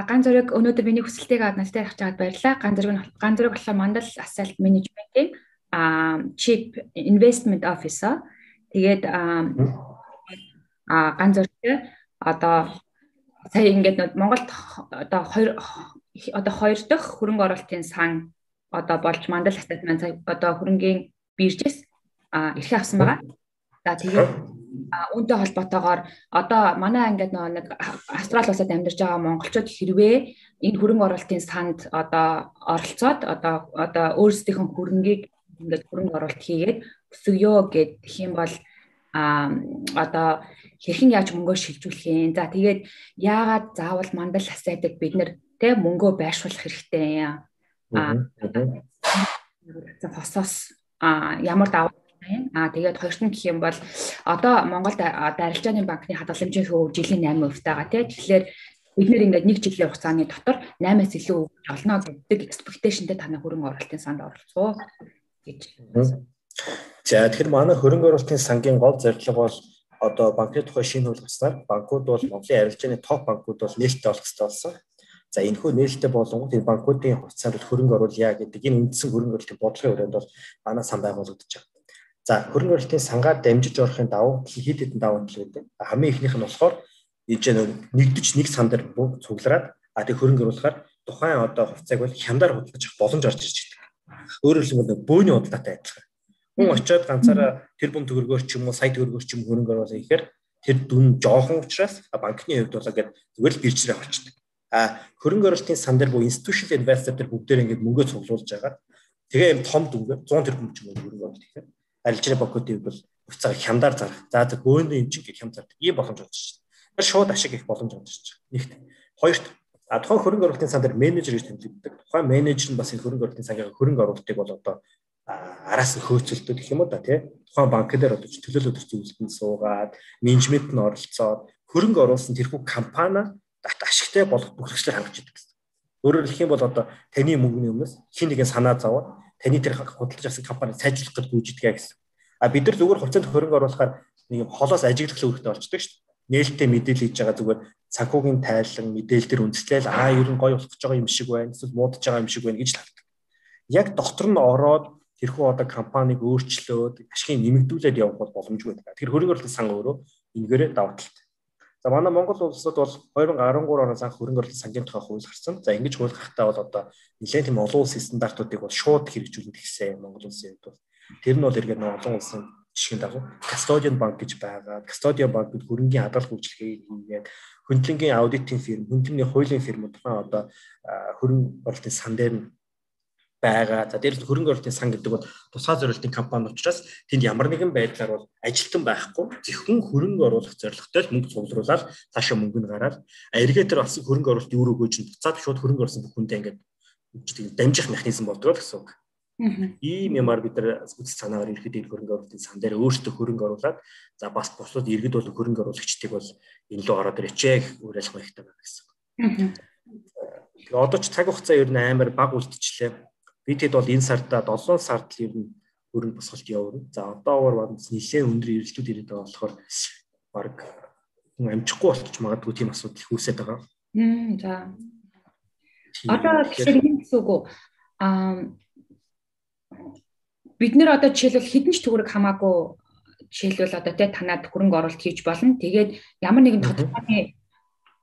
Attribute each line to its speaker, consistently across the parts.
Speaker 1: Ганц зэрэг өнөөдөр миний хүсэлтийг аваад настай явах чагаад баярлалаа. Ганц зэрэг болохоор Мандал Asset Management-ийн Chief Investment Officer. Тэгээд ганц зэрэг одоо сая ингээд Монголд одоо хоёр дахь хөрөнгө оруулалтын сан одоо болж Мандал Asset Management одоо хөрөнгийн биржээс эрхээ авсан байгаа. За тэгээд үүнтэй холбоотойгоор одоо манай ингээд нэг Австрали улсад амьдарч байгаа монголчууд хэрвээ энэ хөрөнгө оруулалтын санд одоо оролцоод одоо өөрсдийнхөө хөрөнгийг ингээд хөрөнгө оруулалт хийгээд өсгөё гэх юм бол одоо хэрхэн яаж мөнгөө шилжүүлэх юм. За тэгээд яагаад заавал Мандал Asset-ыг бид нэр тэ мөнгөө байршуулах хэрэгтэй юм. Фосоос ямар даваа тэгээд хоёрт нь гэх юм бол одоо Монголд арилжааны банкны хадгаламжийн хөв жилийн 8% тагаа тий. Тэгэхээр бид нэр ингээд нэг жилийн хугацааны дотор 8-аас илүү олно гэдэг expectationтэй танай хөрөнгө оруулалтын санд оролцоо гэж.
Speaker 2: За тэгэхээр манай хөрөнгө оруулалтын сангийн гол зорилго бол одоо банкны тухай шинэ хууль гаргаснаар банкуд бол Монголын арилжааны топ банкуд бол нээлттэй болох хэрэгтэй болсон. За энэхүү нээлттэй болгонгод энэ банкуудын хувьцаанд хөрөнгө оруулъя гэдэг энэ үндсэн хөрөнгө оруулалтын бодлогын хүрээнд бол манай сан байгуулагдаж байгаа. За хөрөнгө оруулалтын сангаар дамжиж орохын давуу тал хэд хэдэн давуу тал байдаг. Хамгийн ихнийх нь болохоор энэ нэгдэж нэг сан дээр бүгд цуглараад тэг хөрөнгө оруулахаар тухайн одоо хувьцааг бол хямдаар худалдаж авах боломж орж ирж байгаа. Өөрөөр хэлбэл бөөний худалдаатай адилхан. Хүн очиод ганцаараа тэр бүм төгрөгөөр ч юм уу сая төгрөгөөр ч юм хөрөнгө оруулах ихээр тэр дүн жоохон учраас банкны хувьд бол ингээд зүгээр л биржрээ авчдаг. Хөрөнгө оруулалтын сан дээр бүх institutional investor дээр бүгдээр ингээд мөнгөө цуглуулж байгаа. Тэгээ юм том дүнгээр 100 тэрбум ч юм уу хөрөнгө оруулалт ихээр арилжааны банкуудын бол хувьцааг хямдаар зарах. За бөөний юм чинь хямд зардаг. Ийм боломж олж ирж байна. Тэр шууд ашиг их боломж олж ирж байгаа. Нэгт. Хоёрт тухайн хөрөнгө оруулалтын сан дээр менежер гэж тэмдэглэдэг. Тухайн менежер нь бас энэ хөрөнгө оруулалтын сангийн хөрөнгө оруулалтыг бол одоо араас нь хөөцөлтөд гэх юм уу да тий. Тухайн банк дээр одоо төлөөлөлт зөвлөлтөнд суугаад менежмент нь оролцоод хөрөнгө оруулсан тэрхүү компани ашигтай болох бүхэлдээ хангаж идэг гэсэн. Өөрөөр хэлэх юм бол одоо таны мөнгөний өмнөөс хин нэгэн санаа зовоод таны тэр худалдаж авсан компани сайжруулах гэж гүйжидгээ гэсэн. Бид нар зүгээр хувьцаанд хөрөнгө оруулахаар нэг холоос ажиглах үүрэгтэй орчдөг шүү дээ. Нээлттэй мэдээлэл хийж байгаа зүгээр санхүүгийн тайлан мэдээлэл төр үндэслэл ер нь гоё болох гэж байгаа юм шиг байна. Эсвэл муудаж байгаа юм шиг байна гэж талдаг. Яг доктор нь ороод тэрхүү одоо компанийг өөрчлөөд ашигыг нэмэгдүүлээд явах бол боломжгүй байдаг. Тэр хөрөнгө оруулалтын сан өөрөө энэгээрээ давуу талтай. За манай Монгол улсад бол 2013 оноос анх хөрөнгө оруулалтын сангийн тухай хууль гарсан. За ингэж хууль гарахтаа бол одоо нэлээд тийм олон улсын стандартуудыг бол шууд хэрэгжүүлээд гисэн Монгол улсын хувьд бол тэр нь бол эргээд олон улсын жишгийн дагуу Custodian банк гэж байгаа. Custodian банк бид хөрөнгийн хадгалах үйлчилгээг хийгээд хөндлөнгийн аудитын фирм, хөндлөмний хуулийн фирмүүд тухайн одоо хөрөнгө оруулалтын сан дээр нь байгаа. За дээрээс хөрөнгө оруулалтын сан гэдэг бол тусгай зорилтын компани учраас тэнд ямар нэгэн байдлаар бол ажилтан байхгүй зөвхөн хөрөнгө оруулах зорилготой л мөнгө цуглуулаад цаашаа мөнгө нь гараад эргээд тэр бас хөрөнгө оруулалт юу рүү гүйж буцаад шууд хөрөнгө оруулсан бүх хүндээ ингээд дамжих механизм болдог л гэсэн үг. Ийм юмар бид нар үзэл санаагаар ирэхэд энэ хөрөнгө оруулалтын сан дээр өөрсдөө хөрөнгө оруулаад за бас бусад иргэд бол хөрөнгө оруулагчдыг бол энэ лөө ороод ирчээ уриалах хэрэгтэй байна гэсэн. Тэгээ одоо ч цаг хугацаа ер нь амар бага үлдчихлээ. Бид хэд бол энэ сарда 7 сард л ер нь хөрөнгө босголт явуулна. За одоогоор бас нэлээд өндөр эрсдлүүд ирээд байгаа болохоор баг амжихгүй болчих магадгүй тийм асуудал их үүсээд байгаа.
Speaker 1: За. Одоо тэгэхээр юм гэсэн үг үү? Бид нэр одоо жишээлбэл хэдэн ч төгрөг хамаагүй жишээлбэл одоо тэ танаад хөрөнгө оруулалт хийж болно. Тэгээд ямар нэгэн тодорхой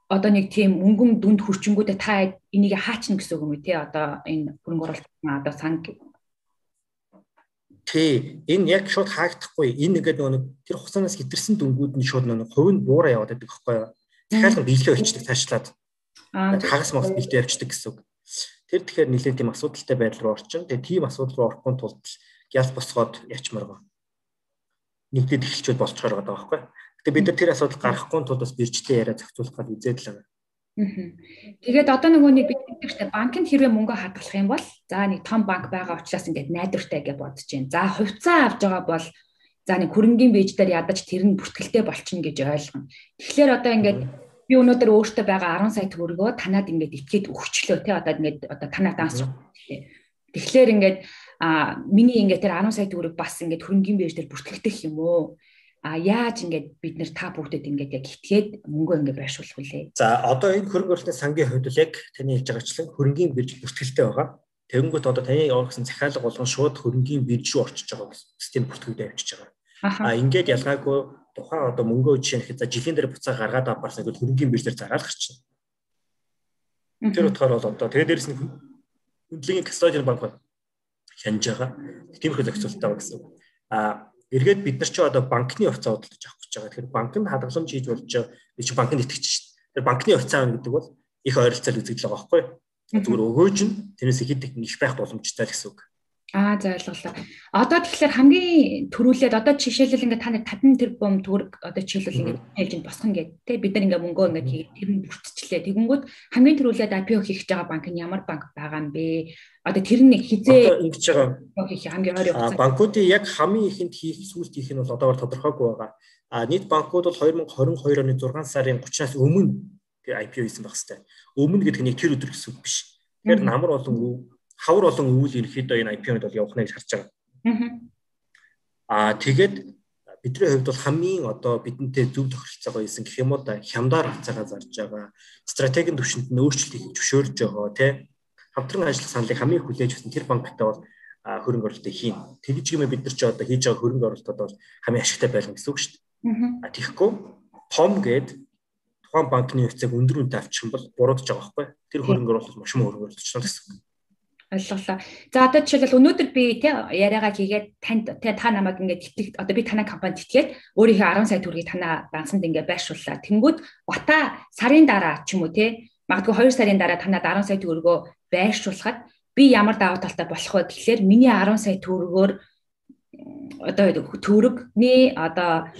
Speaker 1: одоо нэг тийм мөнгөн дүнд хүрчингүүтээ та энийг хаачна гэсэн үг юм тий одоо энэ хөрөнгө оруулалтын одоо сан
Speaker 2: тий энэ яг шууд хаагдахгүй энэ нэгэд нэг тэр хугацаанаас хэтэрсэн дүнгууд нь шууд нэг хувь нь буураа яваад байдаг байхгүй юу дахиад нь биелээ болчихдаг цаашлаад хагас мас бэлдээ явчихдаг гэсэн үг тэр тэгэхээр нэлээд тийм асуудалтай байдал руу орчин тэгээ тийм асуудал руу орохгүй тулд гяс босгоод ячмаар гоо нэгдээд эхэлчихэд болцохоор байгаа байхгүй тэгээ бид нар тэр асуудал гарахгүй тулд бас биржтэй яриа зохицуулах гал үзээд л байгаа.
Speaker 1: Тэгээд одоо нөгөө нэг бид нэгтэй банкнд хэрвээ мөнгө хадгалах юм бол за нэг том банк байгаа учраас ингээд найдвартай гэж бодож байна. За хувьцаа авж байгаа бол за нэг хөрөнгийн бэйж дээр ядаж тэр нь бүртгэлтэй болчихно гэж ойлгоно. Тэгэхээр одоо ингээд би өнөөдөр өөртөө байгаа 10 сая төгрөгөө танаад ингээд итгээд өгчлөө тий одоо ингээд одоо танаа данс. Тэгэхээр ингээд миний ингээд тэр 10 сая төгрөг бас ингээд хөрөнгийн бэйж дээр бүртгэгдэх юм уу? яаж ингээд бид нэр та бүгдэд ингээд яг хитгээд мөнгөө ингээд байршуулах вүлээ.
Speaker 2: За одоо энэ хөрөнгө оруулалтын сангийн хувьд л яг таны хэлж байгаачлан хөрөнгийн бирж бүртгэлтэй байгаа. Тэгэнгүүт одоо таны явуулсан захиалга болгон шууд хөрөнгийн бирж рүү орчиж байгаа систем бүртгэлтэй явчихж байгаа. Ингээд ялгаагүй тухайн одоо мөнгөө жишээ нь за жилийн дээр буцаа гаргаад авбарсан гэвэл хөрөнгийн биржээр зараад гарчихна. Тэр утгаар бол одоо тэгээд дээрэс нь хөндлөгийн кастодиан банк хянаж байгаа. Тиймэрхүү зохицуулттай байгаа гэсэн. Эргээд бид нар ч одоо банкны хувьцаа худалдаж авах гэж байгаа. Тэгэхээр банк нь хадгаламж хийж болж байгаа. Би чи банкнд итгэж шүү дээ. Тэгэхээр банкны хувьцаа гэдэг бол их ойролцоол үзэгдэл байгаа байхгүй юу? Зүгээр өгөөж нь тэрнээс ихэд их байх боломжтой л гэсэн үг.
Speaker 1: За ойлголоо. Одоо тэгэхээр хамгийн төрүүлээд одоо жишээлбэл ингээд та нэг 50 тэрбум төгрөг одоо жишээлбэл ингээд хэлж босгоно гэдэг. Тэ бид нар ингээд мөнгөө ингээд хийгээд тэр нь бүртчлээ. Тэгэнгүүт хамгийн төрүүлээд IPO хийх гэж байгаа банк нь ямар банк байгаа юм бэ? Одоо тэр нэг хизээ
Speaker 2: ингэж байгаа.
Speaker 1: Хийх хамгийн ойр явц.
Speaker 2: Банкуудын яг хамгийн ихэнд хийх сүүлд хийх нь бол одоогоор тодорхойгүй байгаа. Нийт банкуд бол 2022 оны 6 сарын 30-наас өмнө IPO хийсэн байх хэвээр. Өмнө гэдэг нь тэр өдөр гэсэн үг биш. Тэгэхээр хавар олон өвөл ерөөхдөө энэ IPO-д бол явах нэ гэж харж байгаа. Тэгээд бидний хувьд бол хамгийн одоо бидэнтэй зөв тохиролцоогоо хийсэн гэх юм уу да хямдаар хацаагаа зарж байгаа. Стратегийн түвшинд нь өөрчлөлт хийж зөвшөөрж байгаа тий. Хамтран ажиллах саналыг хамгийн хүлээж авсан тэр банктай бол хөрөнгө оруулалтыг хийн. Тэгж гэмээр бид нар ч одоо хийж байгаа хөрөнгө оруулалтууд бол хамгийн ашигтай байлгана гэсэн үг шүү дээ. Тэгэхгүй том гээд тухайн банкны хувьцааг өндөр үнэтэй авчих юм бол буруудаж байгаа байхгүй. Тэр хөрөнгө оруулалт маш муу хөрөнгө оруулалт чинь гэсэн үг.
Speaker 1: Ойлголоо. За одоо жишээлбэл өнөөдөр би тий яриагаа хийгээд танд тий та намайг ингээд итгэх одоо би танай компанид итгээд өөрийнхөө 10 сая төгрөгийг танай бансанд ингээд байршууллаа. Тэнгүүд бата сарын дараа ч юм уу тий магадгүй 2 сарын дараа танад 10 сая төгрөгөө байршуулахад би ямар давуу талтай болох вэ гэхлээр миний 10 сая төгрөгөөр одоо төгрөгний одоо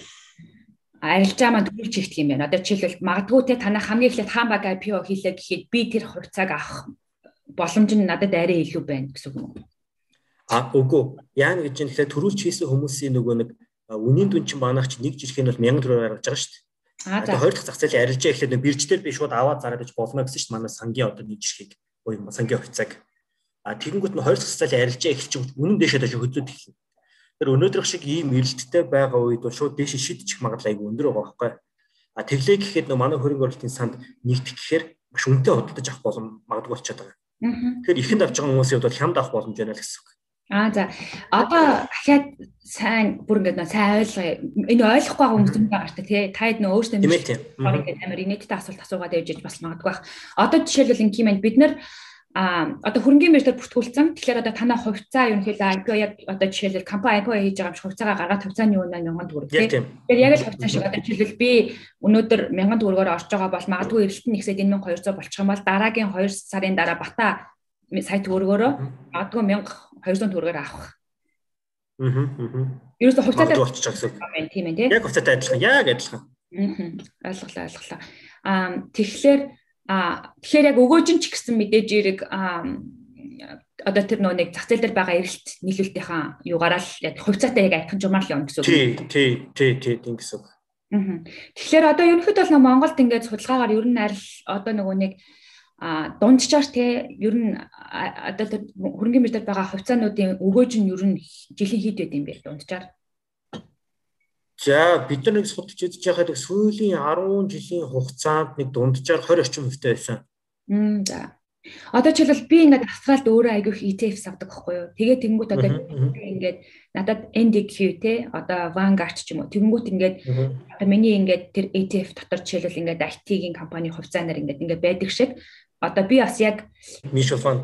Speaker 1: арилжаа маань төлөвлөж хийх юм байна. Одоо жишээлбэл магадгүй тий танай хамгийн эхлээд хаан баг IPO хийлээ гэхэд би тэр хувьцааг авах боломж нь надад арай илүү байна гэсэн үг юм.
Speaker 2: Үгүй. Яа гэж юм тэгэхээр төрүүлж хийсэн хүмүүсийн нөгөө нэг үнийн дүн чинь манайх чи нэг жирхэнэ бол 1000 төгрөг гаргаж байгаа шүү дээ. Одоо хоёр дахь зах зээлийн арилжаа ихлээр бирждэр би шууд аваад зараад гэж болно гэсэн шүү дээ. Манай сангийн одоо нэг жирхийг буюу сангийн хувьцааг. Тэгэнгүүт нь хоёр дахь зах зээлийн арилжаа эхэлж үнэн дэшээ дэж хөдлөд эхэлнэ. Тэр өнөөдрөх шиг ийм эрэлттэй байгаа үед бол шууд дэшээ шидчих магадлал айгүй өндөр байгаа байхгүй. Тэглээ гэхэд нөгөө манай хөрөнгө оруулалтын санд нэгдэх гэхээр маш үнэтэй худалдаж авах магадгүй болчиход байгаа. Тэгэхээр ихэнд авч байгаа хүмүүсийн хувьд хямд авах боломж байна л гэсэн үг.
Speaker 1: За одоо дахиад сайн бүр ингээд сайн ойлгоё. Энэ ойлгохгүй байгаа хүмүүс юм байгаа шүү дээ. Таад нөө өөрсдөө ингээд амар инээдтэй асуулт асуугаад явж бас магадгүй байх. Одоо жишээлбэл ингэ юм бид нар одоо хөрөнгөний биржээр бүртгүүлсэн. Тэгэхээр одоо танай хувьцаа ерөнхийдөө IPO яг одоо жишээлбэл компани IPO хийж байгаа юм шиг хувьцаагаа гаргаад хувьцааны үнэ 1000 төгрөг тийм. Тэгэхээр яг л хувьцаа шиг одоо жишээлбэл би өнөөдөр 1000 төгрөгөөр орж байгаа бол магадгүй эрэлт нь ихсээд 1200 болчих юм бол дараагийн 2 сарын дараа бата сая төгрөгөөрөө магадгүй 1200 төгрөгөөр авах. Ерөөсө хувьцаатай
Speaker 2: болчих гэсэн үг.
Speaker 1: Тийм ээ тийм.
Speaker 2: Яг хувьцаатай адилхан. Яг адилхан.
Speaker 1: Ойлголоо. Тэгэхээр яг өгөөжин ч гэсэн мэдээж эрэг одоо тэр нэг зах зээл дээр байгаа эрэлт нийлүүлэлтийн юугаараа л яг хувьцаатай яг адилхан журмаар л явна гэсэн үг.
Speaker 2: Тий тийм гэсэн үг.
Speaker 1: Тэгэхээр одоо ерөнхийдөө бол Монголд ингээд судалгаагаар ер нь арил одоо нөгөө нэг дунджаар те ер нь одоо тэр хөрөнгөний биржээр байгаа хувьцаануудын өгөөж нь ер нь жилийн хэд байд юм бэ дунджаар?
Speaker 2: За бид нар нэг судалж үзэж байхад сүүлийн 10 жилийн хугацаанд нэг дунджаар 20 орчим хувьтай байсан.
Speaker 1: За. Одоо жишээлбэл би ингээд Австралид өөрөө айгүйх ETF авдаг байхгүй юу? Тэгээд тэгэнгүүт одоо ингээд надад NDQ те одоо Vanguard ч юм уу. Тэгэнгүүт ингээд одоо миний ингээд тэр ETF дотор жишээлбэл ингээд IT-ийн компани хувьцаанаар ингээд байдаг шиг одоо би бас яг
Speaker 2: mutual fund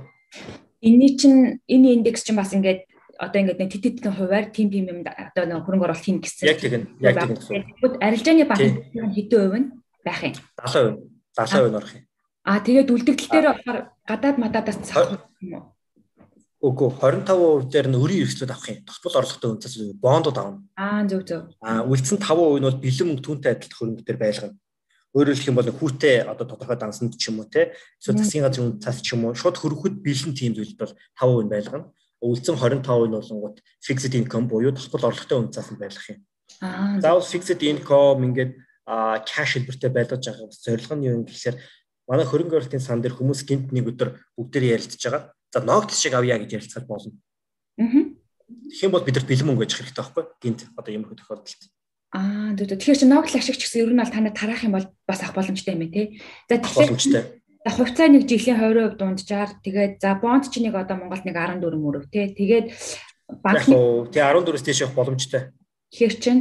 Speaker 1: энэ индекс чинь бас ингээд одоо ингээд нэг тэтгэн хуваар тим юм одоо нэг хөрөнгө оруулалт хийн гэсэн.
Speaker 2: Яг тэгнэ.
Speaker 1: Арилжааны банкны хэдэн хувь нь байх юм?
Speaker 2: 70% орох юм.
Speaker 1: Тэгээд үлдэгдэл дээр болохоор гадаад мададаас цах юм уу?
Speaker 2: Үгүй 25% дээр нь өрийн эрсдлүүд авах юм. Тогтмол орлоготой үнцээс бондууд авна.
Speaker 1: Зөв.
Speaker 2: Үлдсэн 5% нь бол бэлэн мөнгө түүнтэй адилхан хөрөнгө дээр байлгана. Өөрөөр хэлэх юм бол хүүтэй одоо тодорхой дансанд ч юм уу те эсвэл засгийн газрын цаас ч юм уу шууд хөрөхөд бэлэн тийм зүйлд бол 5% нь байлгана. Үлдсэн 25% нь болонгууд fixed income буюу тогтмол орлоготой үнцээс нь байлгах юм. Заавал fixed income ингээд cash хэлбэртэй байлгаж байгаа зорилго нь юу юм гэхээр манай хөрөнгө оруулалтын сан дээр хүмүүс гинт нэг өдөр бүгдээр ярилцж байгаа. За ногдол шиг авъя гэж ярилцахад болно. Тэгэх юм бол бидэрт бэлэн мөнгө байж хэрэгтэй байхгүй? Гинт одоо юм хөө тохиолдолд.
Speaker 1: Тэгэхээр чи ногдол ашигч гэсэн ер нь бол танад тарах юм бол бас авах боломжтой юм тий. За
Speaker 2: боломжтой.
Speaker 1: Хувьцаа нэг жилийн 20% дунджаар тэгээд за бонд чи нэг одоо Монголд нэг 14 мөрөв тий. Тэгээд
Speaker 2: банкны тий 14-с дээш явах боломжтой.
Speaker 1: Тэгэхээр чин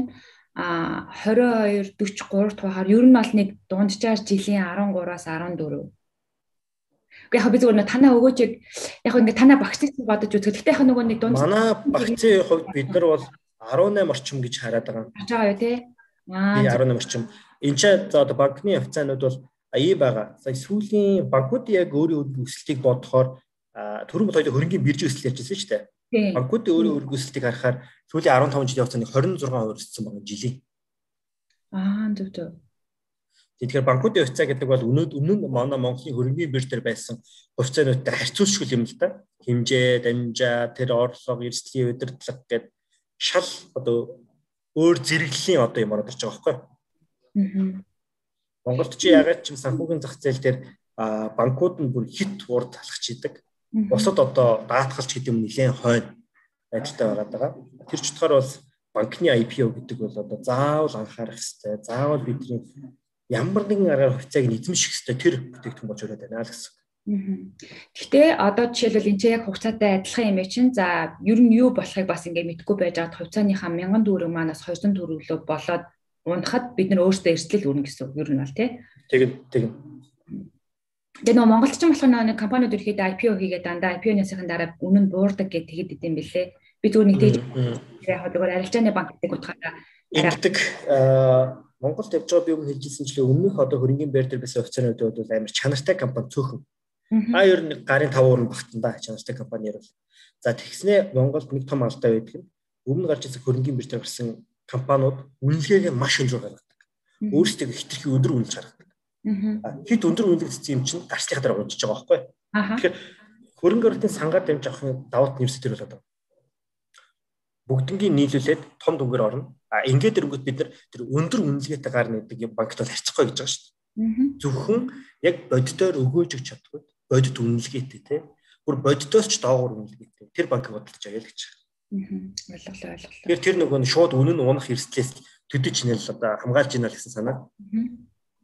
Speaker 1: 22 43 тухайгаар ер нь бол нэг дунджаар жилийн 13-аас 14. Яг би зүгээр танаа өгөөж яг ингээ танаа багцыг бодож үзэх. Гэхдээ яг нөгөө нэг дунд
Speaker 2: манай багцын хувьд бид нар бол 18 орчим гэж хараад байгаа.
Speaker 1: Харж байгаа юу тий?
Speaker 2: 18 орчим. Энд ч одоо банкны хувьцаанууд бол ийм байгаа. Сая сүүлийн банкуудын яг өөрийн өсөлтийг бодохоор түрүүн хоёул хөрөнгөний биржийн өсөлт ярьжсэн шүү дээ. Банкуудын өөрийн өсөлтийг харахаар сүүлийн 15 жилийн хугацаанд 26% өссөн байгаа жилийн.
Speaker 1: Зөв.
Speaker 2: Тэгэхээр банкуудын хувьцаа гэдэг бол өмнө нь манай Монголын хөрөнгөний бирж дээр байсан хувьцаануудтай харьцуулшгүй юм л да. Хэмжээ, дамжаа, тэр орлого, эрсдлийн удирдлага гэдэг шал одоо өөр зэрэглэлийн одоо юм ороод ирж байгаа байхгүй. Монголд чи ягаад ч юм санхүүгийн зах зээл дээр банкуд нь бүр хит урд талхаж идэг. Бусад одоо даатгалч гэдэг юм нэлээд хойно байдалтай байгаа. Тэр ч утгаар бол банкны IPO гэдэг бол одоо заавал анхаарах хэрэгтэй. Заавал бидний ямар нэгэн аргаар хувьцааг нь эзэмших хэрэгтэй тэр бүтээгдэхүүн болж өрөөд байна л гэсэн.
Speaker 1: Гэхдээ одоо жишээлбэл энэ яг хувьцаатай адилхан юм чинь за ер нь юу болохыг бас ингээ мэдэхгүй байж байгаа хувьцааныхаа 1000 төгрөг манаас 200 төгрөглөө болоод унахад бид нар өөрсдөө эрсдэл өрнө гэсэн ер нь бол тий.
Speaker 2: Тэгээд
Speaker 1: Тэгээ нөгөө Монголд ч юм болох нэг компаниуд ирэхэд IPO хийгээд дандаа IPO-ныхын дараа үнэ нь буурдаг гэж тэгэд идэм билээ. Би зүгээр нэг тийж яг зүгээр арилжааны банк гэдэг утгаараа
Speaker 2: ингэдэг Монголд явж байгаа би өмнө хэлжсэн чинь өмнөх одоо хөрөнгөний байр дээр байсан хувьцаанууд бол амар чанартай компани цөөхөн. Ер нь гарын 5 уран багтан да чанартай компаниэр бол. За тэгснээ Монголд нэг том алдаа байдаг нь өмнө гарч ирсэн хөрөнгөний бирж дээр гарсан компаниуд үнэлгээгээ маш өндөр гаргадаг. Өөрсдөө хитрхи өндөр үнэлж гаргадаг. Хит өндөр үнэлэгдсэн юм чинь гарчлах дараа унжиж байгаа байхгүй. Тэгэхээр хөрөнгө оруулалтын сангаар дамж авахын давуу тал нь юу болоод байна? Бүгднгийн нийлүүлээд том дүнгээр орно. Ингээд ирэнгүүт бид нар тэр өндөр үнэлгээтэй гар нэгдэг банкт бол харьцахгүй гэж байгаа шүү дээ. Зөвхөн яг боддоор өгөөж өгч чаддгүй. Бодит үнэлгээтэй те. Бүр боддоос ч доогуур үнэлгээтэй. Тэр банкыг бодлож байгаа л гэж.
Speaker 1: Ойлголоо.
Speaker 2: Тэгэхээр тэр нөгөө шууд үнэн нь унах эрсдлээс төдөж нэл одоо хамгаалж ийна л гэсэн санаа.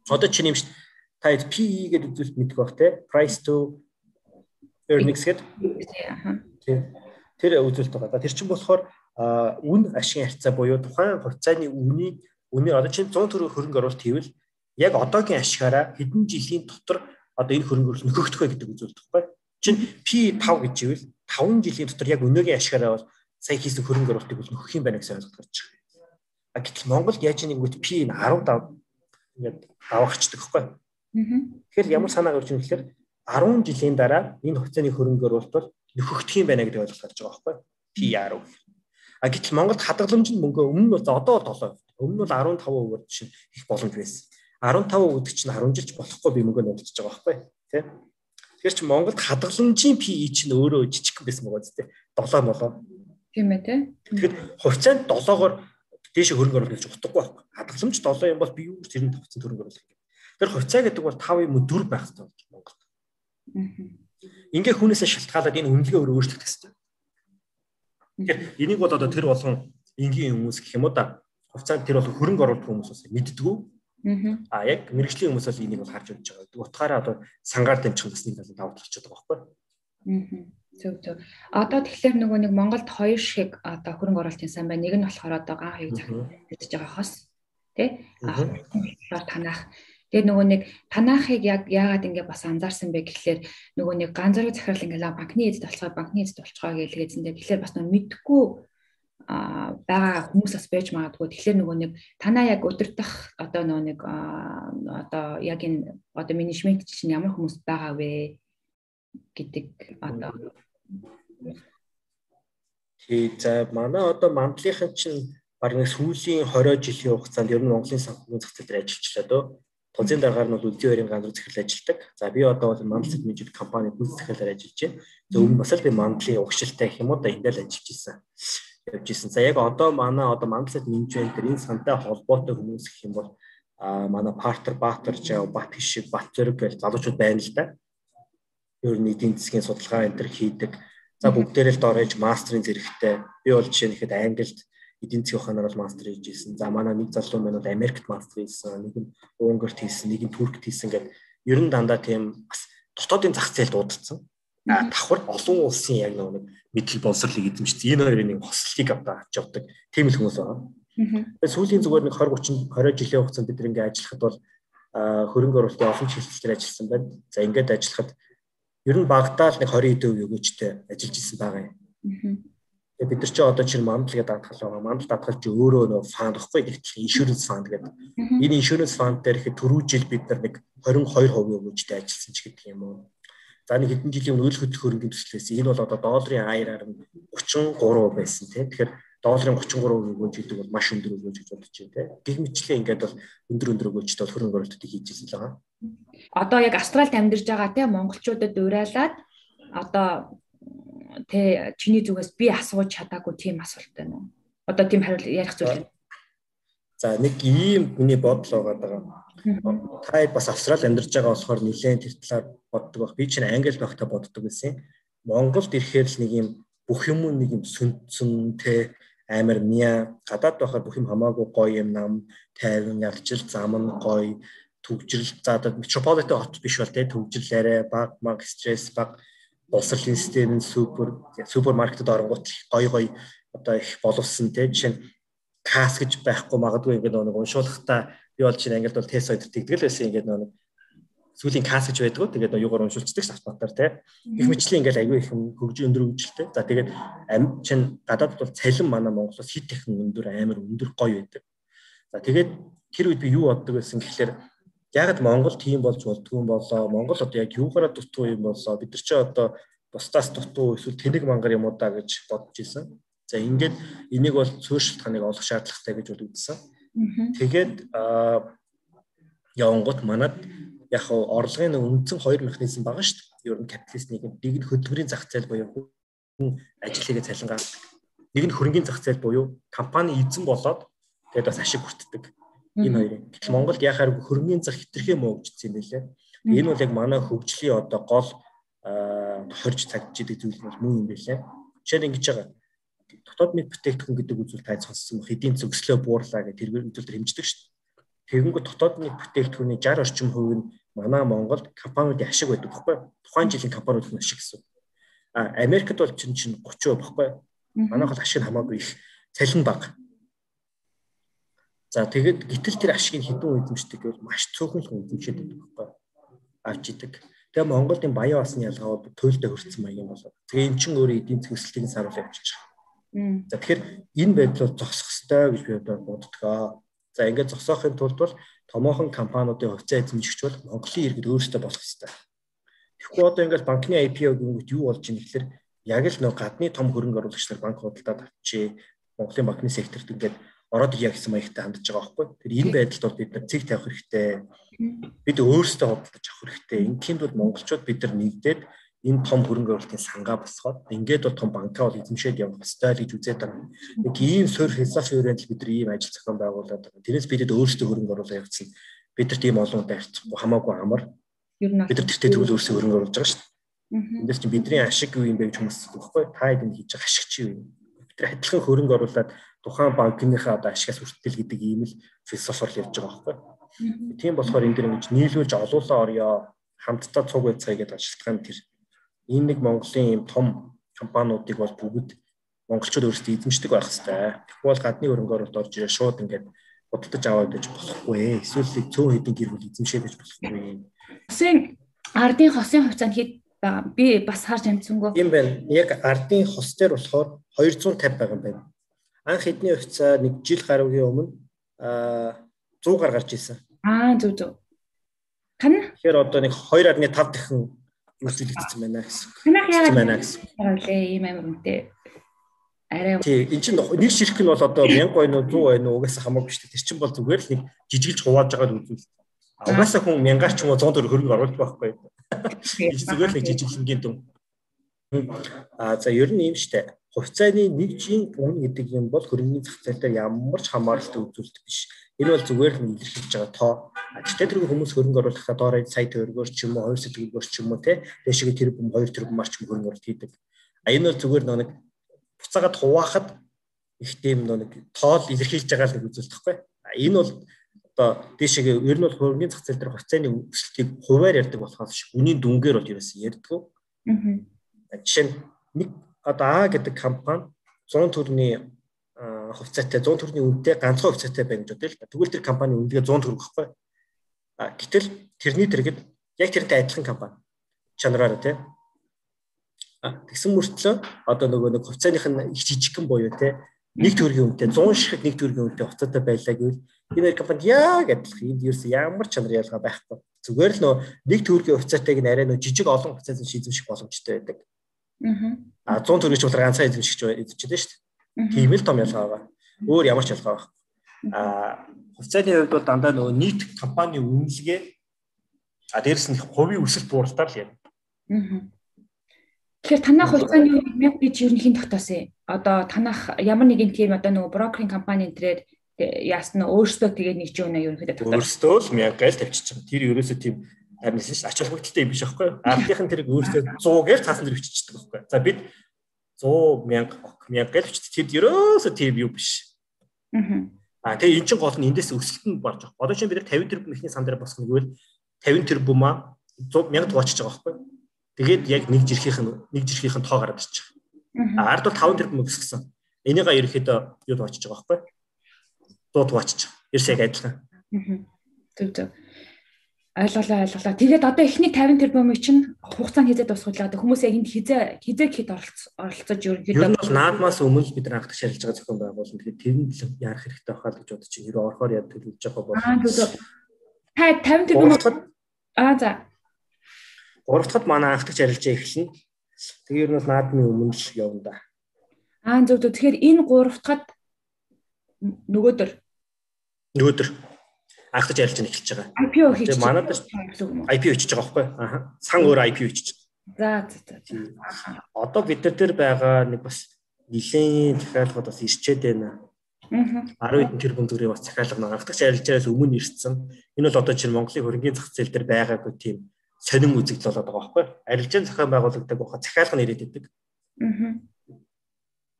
Speaker 2: Одоо чинь юм шүү дээ. Та PE гэдэг зүйлс мэдэх бах те. Price to earnings гэдэг. Тэр үзүүлэлт байгаа. Тэр чинь болохоор үн ашигын харьцаа буюу тухайн хувьцааны үнийн одоо чинь 100 төгрөг хөрөнгө оруулалт хийвэл яг одоогийн ашигаараа хэдэн жилийн дотор одоо энэ хөрөнгө оруулалт нөхөгдөх вэ гэдэг үзүүлэлт байхгүй. Чинь P 5 гэж ивэл 5 жилийн дотор яг өнөөгийн ашигаараа бол сая хийсэн хөрөнгө оруулалтыг бол нөхөх юм байна гэсэн ойлголт гарч байгаа. Гэтэл Монголд яаж нэгэнт P 15 ингээд даваагчдаг байхгүй. Тэгэхээр ямар санаа гарч ирэх вэ гэхээр 10 жилийн дараа энэ хувьцааны хөрөнгө оруулалт бол нөхөгдөх юм байна гэдэг ойлголт гарч байгаа байхгүй. P 10. Гэтэл Монголд хадгаламж нь мөнгө өмнө нь одоо 7%. Өмнө нь 15%-аар чинь их боломж байсан. 15% гэдэг чинь 10 жилч болохгүй би мөнгө нөлөөлж байгаа байхгүй тий. Тэгэхээр чи Монголд хадгаламжийн PE чинь өөрөө жижиг байсан байгаа зү тий. 7 болоо.
Speaker 1: Тийм ээ тий.
Speaker 2: Тэгэхээр хувьцаанд 7-оор дээш хөрөнгө оруулалт хийж утгагүй байхгүй. Хадгаламж 7 юм бол би юу ч 95% хөрөнгө оруулах юм. Тэр хувьцаа гэдэг бол 5 юм уу 4 байх хэрэгтэй болж Монголд. Ингээ хүнээсээ шалтгаалаад энэ үнэлгээ өөрчлөгдөх хэрэгтэй. Тэгэхээр энийг бол одоо тэр болгон энгийн хүмүүс гэх юм уу да хувьцаанд тэр бол хөрөнгө оруулалт хүмүүс бас мэддэггүй. Яг мэрэгжлийн хүмүүс бол энийг бол харж удаж байгаа. Утгаараа одоо сангаар дамжих насны талаар давуу талч байгаа байхгүй.
Speaker 1: Зөв. Одоо тэгэхээр нөгөө нэг Монголд хоёр шиг одоо хөрөнгө оруулалтын сан байна. Нэг нь болохоор одоо ган хаяг захиж байгаа хос тий. Танах. Тэгээд нөгөө нэг танаахыг яагаад ингэ бас анзаарсан бэ гэхлээр нөгөө нэг ганцаараа захирал ингээл банкны эзэд болцгоо гэлгээзэндээ тэгэхээр бас нөгөө мэдхгүй байгаа хүмүүс бас байж магадгүй. Тэгэхээр нөгөө нэг танаа яг өдөртөх одоо нөгөө нэг одоо яг энэ одоо менежмент чинь ямар хүмүүс байгаа вэ гэдэг одоо
Speaker 2: за манай одоо мандлынхан чинь бараг сүүлийн 20 жилийн хугацаанд ер нь Монголын санхүүгийн зах зээл дээр ажиллачлаа дөө. Тулзын дараагаар нь бол Үлдэн хоёрын ганц захирал ажилладаг. За би одоо бол Мандал менежмент компани гүйцэтгэх захирлаар ажиллаж байна. За өмнө бас л би Мандлын угшилтай гэх юм уу да энд л ажиллаж исэн. Явж исэн. За яг одоо манай одоо Мандал менежмент дээр энэ сантай холбоотой хүмүүс гэх юм бол манай партнер Баатар Жав, Бат Хишиг, Бат Зэрэг гэх залуучууд байна л да. Ер нь эдийн засгийн судалгаа энэ төр хийдэг. За бүгдээрээ л доорож мастрын зэрэгтэй. Би бол жишээ нь ихэд Англид эдийн засгийн ухаанаар бол мастер хийж ирсэн. За манай нэг залуу маань бол Америкт мастер хийсэн, нэг нь Унгарт хийсэн, нэг нь Туркт хийсэн гэдэг ер нь дандаа тийм бас дотоодын зах зээл дуудсан. Давхар олон улсын яг нэг мэдл боловсролыг эзэмшсэн. Энэ хоёрын нэг хослолыг авч явдаг тийм л хүмүүс байна. Сүүлийн зүгээр нэг 20 жилийн хугацаанд бид ингээд ажиллахад бол хөрөнгө оруулалтын олон чиглэлээр ажилласан байна. За ингээд ажиллахад ер нь багадаа л нэг 20% өгөөжтэй ажиллаж исэн байгаа юм. Тэгээ бид нар чи одоо чинь мандал гэдэг даатгал байгаа. Мандал даатгал чи өөрөө нөө фанд гэхгүй нэгтгэл иншүрэнс фанд гэдэг. Энэ иншүрэнс фанд дээр ихэд түрүү жил бид нар нэг 22% өгөөжтэй ажилласан ч гэдэг юм уу. За нэг хэдэн жилийн өмнө үйл хөдлөх хөрөнгөний төслөөс энэ бол одоо долларын аяараар 33% байсан тийм. Тэгэхээр долларын 33% өгөөж гэдэг бол маш өндөр өгөөж гэж бодож байна тийм. Гэх мэтчлэн ингээд бол өндөр өгөөжтэй бол хөрөнгө оруулалтыг хийж ирсэн л байгаа.
Speaker 1: Одоо яг Австралид амьдарч байгаа тийм монголчуудад уриалаад одоо тэ чиний зүгээс би асууж чадаагүй тийм асуулт байна уу? Одоо тийм хариулт ярих зүйл.
Speaker 2: За нэг ийм миний бодол байгаа. Та бас Австралид амьдарч байгаа болохоор нэлээд тэр талаар боддог байх. Би чинь Англид байхдаа боддог байсан. Монголд ирэхээр л нэг юм бүх юм нэг юм сүнцэн тэ амар мя гадаад байхад бүх юм хамаагүй гоё юм нам тайван ялжил зам нь гоё төгжрөл заадад метрополитен хот биш бол тэ төгжрлээрээ баг маг стресс баг боловсролын систем нь супермаркетад оронгууд гоё одоо их боловсон тэ жишээ нь кас гэж байхгүй магадгүй ингээд нэг уншуулахдаа би бол чинь ангилд бол тест сойд тэгдэл байсан ингээд нэг сүүлийн кас гэж байдгүй тэгээд юугаар уншуулцдаг автоматар тэ их мэтлэн ингээд аягүй их хөгжин өндөр хөгжилтэй за тэгээд чинь гадаадд бол цалин манай Монголоос хит техник өндөр амар өндөр гоё байдаг за тэгээд тэр үед би юу боддог байсан гэхэлэр яг Монгол тийм болж болдгүй юм болоо Монгол одоо яг юугаараа дутуу юм болоо бид нар чи одоо бусдаас дутуу эсвэл тэнэг мангар юм уу да гэж бодож исэн. За ингээд энийг бол цөөн шалтгааныг олох шаардлагатай гэж бол үзсэн. Тэгээд явангууд манад яг орлогын үндсэн хоёр механизм байгаа шүү дээ. Ер нь капиталист нэг нь хөдөлмөрийн зах зээл буюу ажил хийгээ цалингаалдаг. Нэг нь хөрөнгөний зах зээл буюу компани эзэн болоод тэгээд бас ашиг хүртдэг. Энэ хоёрын. Гэтэл Монголд яхаар хөрөнгөний зах хэтэрхий мөнгөжсөн юм байлээ. Энэ бол яг манай хөгжлийн одоо гол хорж цагж идэг зүйл бол мөн юм байлээ. Жишээд ингэж байгаа. Дотоод нийт бүтээгдэхүүн гэдэг үзүүл тань сонссон хэдийн зөвслөө буурлаа гэх тэргээр үзүүлэлтэр хэмждэг шүү дээ. Тэгэнгүүт дотоод нийт бүтээгдэхүүний 60 орчим хувь нь манай Монголд компаниудын ашиг байдаг байхгүй. Тухайн жилийн компаниудын ашиг гэсэн. Америкт бол чинь 30% байхгүй. Манайх бол ашиг нь хамаагүй их цалин бага. За тэгээд гítэл тэр ашигыг хэдэн эзэмшдэг гэвэл маш цөөхөн л эзэмшээд байдаг байхгүй. Авч идэг. Тэгээ Монголд энэ баян басны ялгаа туйлдаа хөрцсөн маяг юм болоо. Тэгээ эн чинь өөрөө эдийн засгийн өсөлтийг саруулж явуулж байгаа. За тэгэхээр энэ байдлаар зогсох ёстой гэж би одоо боддгоо. За ингээд зогсоохын тулд бол томоохон компаниудын хувьцаа эзэмшигч бол Монголын иргэд өөрсдөө болох ёстой. Тэгэхгүй одоо ингээд банкны IPO гингүүт юу болж ийм гэхээр яг л нөө гадны том хөрөнгө оруулагч нар банк худалдаад авчи Монголын банкны секторт ингээд ороод ирья гэсэн маягтай хандж байгаа байхгүй. Тэр энэ байдалд бол бид нар цэг тавих хэрэгтэй. Бид өөрсдөө худалдаж авах хэрэгтэй. Ингээм бол монголчууд бид нар нэгдээд энэ том хөрөнгө оруулалтын сангаа босгоод ингээд бол том банкаа бол эзэмшээд явах ёстой гэж үзээд байгаа. Нэг ийм суурь философи өрөөнд бид нар ийм ажил зохион байгуулад байгаа. Тэрнээс бид өөрсдөө хөрөнгө оруулалт явуулсан. Бид нар тийм олон удаа харьцахгүй хамаагүй амар. Бид нар тэртээ төрөл өөрсдөө хөрөнгө оруулж байгаа шүү дээ. Эндээс чинь бидний ашиг юу юм бэ гэж хүмүүс хэлэхгүй. Та энд хийж байгаа ашиг чи юу юм? Бид нар адилхан хөрөнгө оруулаад тухайн банкныхаа одоо ашигаас хүртэл гэдэг ийм л философиор л явж байгаа байхгүй. Тийм болохоор энэ дэр ингэж нийлүүлж олуулаа орё. Хамтдаа цуг байцгаая гэдэг ажилтгаан тэр энэ нэг Монголын ийм том компаниудыг бол бүгд монголчууд өөрсдөө эзэмшдэг байх хэрэгтэй. Тэгэхгүй бол гадны хөрөнгө оруулалт орж ирээ шууд ингээд худалдаж аваад гэж болохгүй. Эсвэл цөөн хэдэн гэр бүл эзэмшээд гэж болохгүй. Хосын ардын хосын хувьцаанд хэд байгаа? Би бас харж амжсангүй. Тийм байна. Яг ардын хос дээр болохоор 250 байгаа юм байна. Анх хэдний хувьцаа нэг жил гаруйгийн өмнө 100 гарч ирсэн. Зөв. Тэгэхээр одоо нэг 2.5 дахин үйлчлэгдсэн байна гэсэн. Танах яагаад ийм амар үнэтэй. Арай энэ чинь нэг ширхэг нь бол одоо 1000 байна уу 100 байна уу угаасаа хамаагүй шүү дээ. Тэр чинь бол зүгээр л нэг жижиглж хувааж байгаа л үзүүл. Угаасаа хүн 1000-аар ч юм уу 100 төгрөг хөрөнгө оруулах байхгүй. Зүгээр л нэг жижиглэнгийн дүн. За ер нь ийм шүү дээ. Хувьцааны нэг жин үн гэдэг юм бол хөрөнгөний зах зээл дээр ямар ч хамааралтай үзүүлэлт биш. Энэ бол зүгээр л илэрхийлж байгаа тоо. Ажигтай тэргүй хүмүүс хөрөнгө оруулахад доороо сая төгрөгөөр ч юм уу 2 сая төгрөгөөр ч юм уу те дэшиг тэрбум 2 тэрбумаар ч хөрөнгө оруулалт хийдэг. Энэ бол зүгээр нэг буцаагаад хуваахад их тийм нэг тоол илэрхийлж байгаа л үзүүлэх байхгүй. Энэ бол одоо дээшээ ер нь бол хөрөнгөний зах зээл дээр хувьцааны өсөлтийг хуваар ярьдаг болохоос үнийн дүнгээр бол ерөөсөө ярьдаггүй. Жишээ нь нэг одоо А гэдэг компани 100 төгрөгийн хувьцаатай 100 төгрөгийн үнэтэй ганцхан хувьцаатай байна гэж бодъё л да. Тэгвэл тэр компани үнэгээ 100 төгрөг гэхгүй. Гэтэл тэрний дэргэд яг тэрнтэй адилхан компани чанараараа тийм. Тэгсэн мөртлөө одоо нөгөө нэг хувьцааных нь их жижигхэн буюу тийм 1 төгрөгийн үнэтэй 100 ширхэг 1 төгрөгийн үнэтэй хувьцаатай байлаа гэвэл энэ компанид яг адилхан энд ерөөсөө ямар чанар ялгаа байхгүй. Зүгээр л нөө 1 төгрөгийн хувьцаатайг нь арай нөө жижиг олон хувьцаатаас шийдвэрлэх боломжтой байдаг. 100 төгрөгийн чуулга ганцхан эзэмшиж эзэмшдэг шүү дээ. Тийм л том ялгаа байгаа. Өөр ямар ч ялгаа байхгүй. Хувьцааны хувьд бол дандаа нөгөө нийт компани үнэлгээ дээрс нь хувийн өсөлт бууралтаар л юм.
Speaker 1: Тэгэхээр танах хувьцааны 1000 гэж юу нэхин тогтоосон. Одоо танах ямар нэгэн тийм одоо нөгөө брокеринг компани энтрээр яасна өөрсдөө тэгээд нэг ч юм аа ерөнхийдөө тогтоосон.
Speaker 2: Өөрсдөө л 1000 гайл тавьчихсан. Тэр ерөөсөө тийм харин л ач холбогдолтой юм биш байхгүй. Ардынхан тэрийг өөрсдөө 100 гээл цаасан дээр биччихдэг байхгүй. За бид 100,000 гээл бичдэг. Тэд ерөөсөө тийм юу биш. Тэгээ эн чинь гол нь эндээс өсөлт нь болж байгаа. Одоо чинь бид нар 50 тэрбум ихний сан дээр босгоно гэвэл 50 тэрбумаа 100,000 дуучиж байгаа байхгүй. Тэгээд яг нэг жирхийнх нь тоо гараад ирчих. Ард бол 5 тэрбум өсгсөн. Энийгээ ерөөхдөө юу дуучиж байгаа байхгүй. 100 дуучиж. Ерөөс яг адилхан.
Speaker 1: Зөв. Ойлголоо. Тэгээд одоо эхний 50 тэрбумыг чинь хугацаанд хизээ дуусгуулаа. Хүмүүс яг энд хизээ хэд оролцож ерөнхийдөө
Speaker 2: ер нь бол наадмаас өмнө бид нар анхдагч харилцаж байгаа зохион байгуулалт. Тэгэхээр тэр нь л яарах хэрэгтэй байхаа л гэж бодож чинь. Хэрэв орохоор яд төлөвлөж байгаа бол.
Speaker 1: Та 50 тэрбум за.
Speaker 2: 3 дахьд манай анхдагч харилцаа эхэлнэ. Тэгээ ер нь бол наадмын өмнө л явна да.
Speaker 1: Зөв. Тэгэхээр энэ 3 дахьд нөгөөдөр
Speaker 2: анхдагч харилцаа эхэлж байгаа.
Speaker 1: IPO хийчих.
Speaker 2: Манайд IPO хийчих байгаа байхгүй. Сан өөр IPO хийчих.
Speaker 1: За.
Speaker 2: Одоо бид нар дээр байгаа нэг бас нэлээд захиалгууд бас ирчээд байна. 10 хэдэн тэрбум төгрөгийн бас захиалга нэг анхдагч харилцааас өмнө ирсэн. Энэ бол одоо чинь Монголын хөрөнгөний зах зээл дээр байгаагүй тийм сонин үзэгдэл болоод байгаа байхгүй. Арилжааны зохион байгуулагддаг баха захиалга нэрээд байдаг.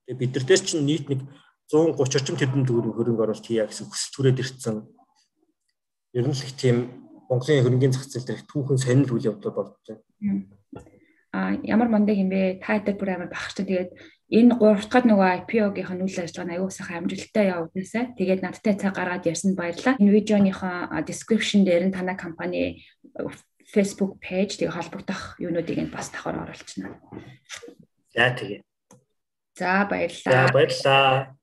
Speaker 2: Тэгээ бид нар дээр чинь нийт нэг 130 орчим тэрбум төгрөгийн хөрөнгө оруулалт хийя гэсэн хүсэл түрээд ирсэн. Ер нь л их тийм Монголын хөрөнгөний зах зээл дээр түүхэн сонир үйл явдал болж байна.
Speaker 1: Ямар мундаг юм бэ? Та хэд бүр амар бахарчтай. Тэгээд энэ 3 дахь нөгөө IPO-гийнх нь үйл ажиллагаа аягүй сайхан амжилттай явуулсаа. Тэгээд надтай цаг гаргаад ярьсанд баярлалаа. Энэ видеоныхоо description дээр нь танай компани Facebook page тэг холбогдох юунуудыг нь бас давхар оруулчихна.
Speaker 2: За тэгээ.
Speaker 1: За баярлалаа.